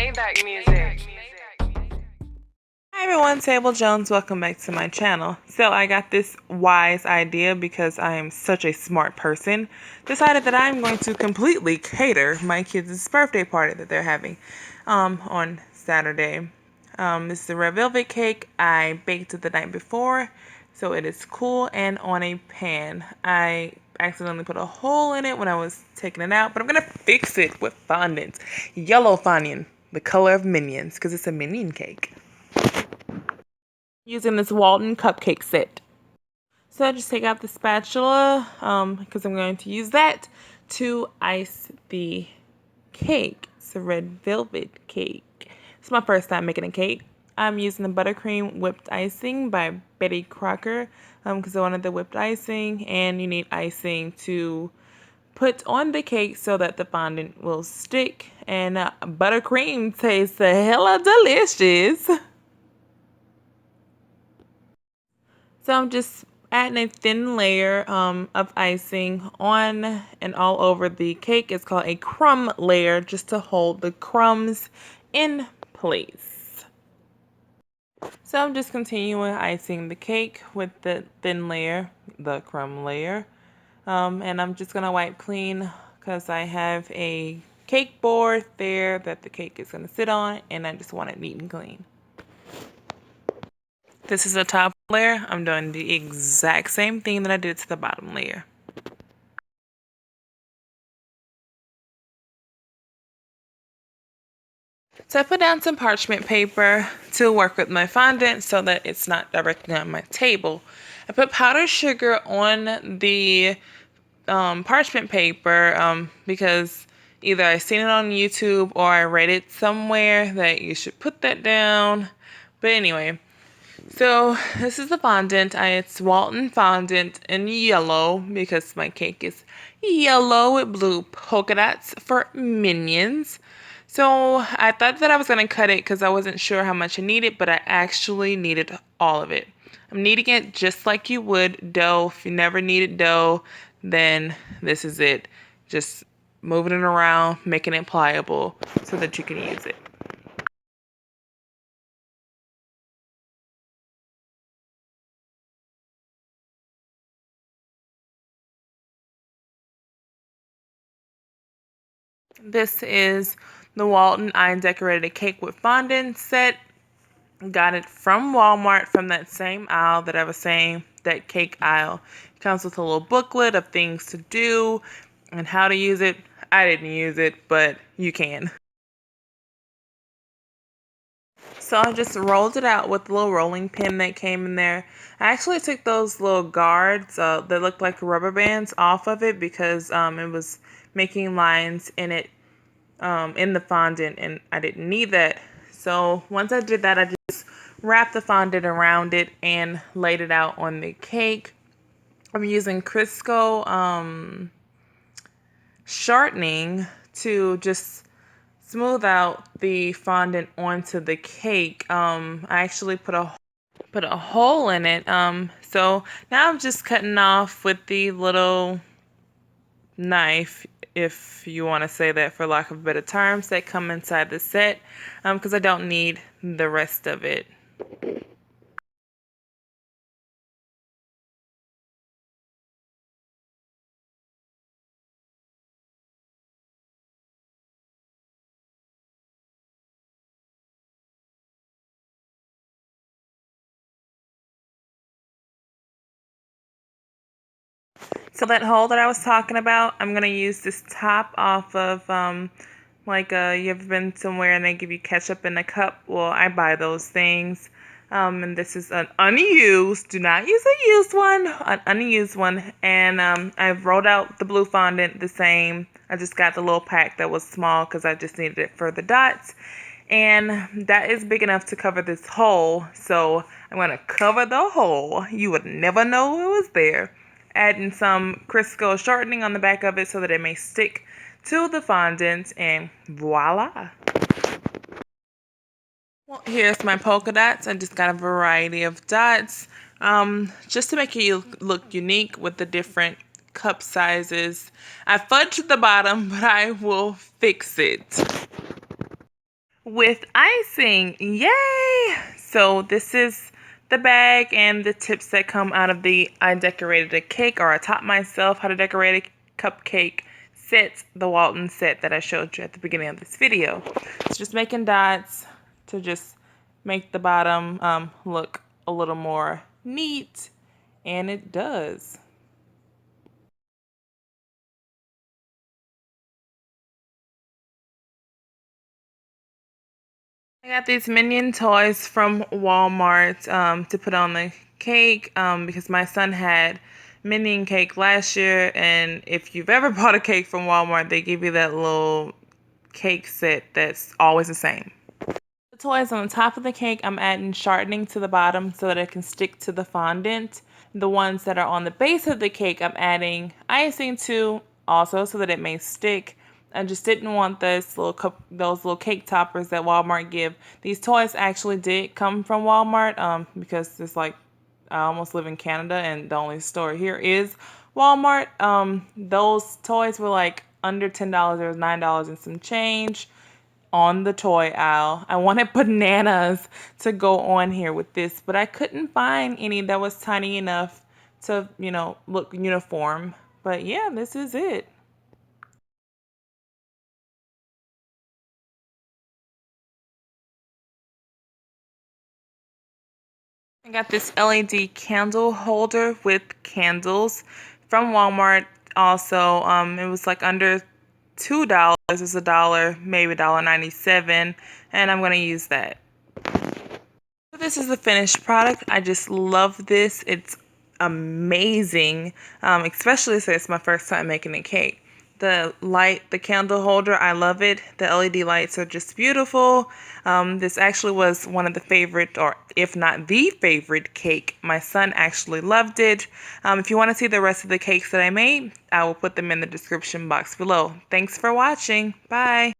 Maybach music. Hi everyone, Sable Jones. Welcome back to my channel. So I got this wise idea because I am such a smart person. Decided that I'm going to completely cater my kids' birthday party that they're having on Saturday. This is a red velvet cake. I baked it the night before, so it is cool and on a pan. I accidentally put a hole in it when I was taking it out, but I'm gonna fix it with fondant, yellow fondant, the color of Minions, because it's a Minion cake. Using this Wilton cupcake set. So I just take out the spatula because I'm going to use that to ice the cake. It's a red velvet cake. It's my first time making a cake. I'm using the buttercream whipped icing by Crocker because I wanted the whipped icing, and you need icing to put on the cake so that the fondant will stick, and buttercream tastes hella delicious. So I'm just adding a thin layer of icing on and all over the cake. It's called a crumb layer, just to hold the crumbs in place. So I'm just continuing icing the cake with the thin layer, the crumb layer. And I'm just going to wipe clean because I have a cake board there that the cake is going to sit on, and I just want it neat and clean. This is the top layer. I'm doing the exact same thing that I did to the bottom layer. So I put down some parchment paper to work with my fondant so that it's not directly on my table. I put powdered sugar on the parchment paper because either I seen it on YouTube or I read it somewhere that you should put that down. But anyway, so this is the fondant. It's Wilton fondant in yellow because my cake is yellow with blue polka dots for minions. So I thought that I was going to cut it because I wasn't sure how much I needed, but I actually needed all of it. I'm kneading it just like you would dough. If you never kneaded dough, then this is it. Just moving it around, making it pliable so that you can use it. This is the Wilton I Decorated Cake with Fondant set. Got it from Walmart, from that same aisle that I was saying, that cake aisle. It comes with a little booklet of things to do and how to use it. I didn't use it, but you can. So I just rolled it out with the little rolling pin that came in there. I actually took those little guards that looked like rubber bands off of it because it was making lines in it in the fondant, and I didn't need that. So once I did that, I just wrapped the fondant around it and laid it out on the cake. I'm using Crisco shortening to just smooth out the fondant onto the cake. I actually put a hole in it. So now I'm just cutting off with the little knife, if you want to say that for lack of better terms, that come inside the set, because I don't need the rest of it. So that hole that I was talking about, I'm going to use this top off of, you ever been somewhere and they give you ketchup in a cup? Well, I buy those things. And this is an unused, do not use a used one, an unused one. And I've rolled out the blue fondant the same. I just got the little pack that was small because I just needed it for the dots. And that is big enough to cover this hole. So I'm going to cover the hole. You would never know it was there. Adding some Crisco shortening on the back of it so that it may stick to the fondant, and voila. Well, here's my polka dots. I just got a variety of dots just to make it look unique with the different cup sizes. I fudged the bottom, but I will fix it. with icing. Yay! So this is the bag and the tips that come out of the I decorated a cake, or I taught myself how to decorate a cupcake set, the Wilton set that I showed you at the beginning of this video. It's just making dots to just make the bottom look a little more neat, and it does. I got these Minion toys from Walmart to put on the cake because my son had Minion cake last year, and if you've ever bought a cake from Walmart, they give you that little cake set that's always the same. The toys on the top of the cake, I'm adding shortening to the bottom so that it can stick to the fondant. The ones that are on the base of the cake, I'm adding icing to also so that it may stick. I just didn't want those little cake toppers that Walmart give. These toys actually did come from Walmart because it's like I almost live in Canada and the only store here is Walmart. Those toys were like under $10. There was $9 and some change on the toy aisle. I wanted bananas to go on here with this, but I couldn't find any that was tiny enough to, look uniform. But yeah, this is it. I got this LED candle holder with candles from Walmart. Also, it was like under $2. It's a dollar, maybe $1.97, and I'm gonna use that. This is the finished product. I just love this. It's amazing, especially since it's my first time making a cake. The light, the candle holder, I love it. The LED lights are just beautiful. This actually was one of the favorite, or if not the favorite cake. My son actually loved it. If you want to see the rest of the cakes that I made, I will put them in the description box below. Thanks for watching. Bye.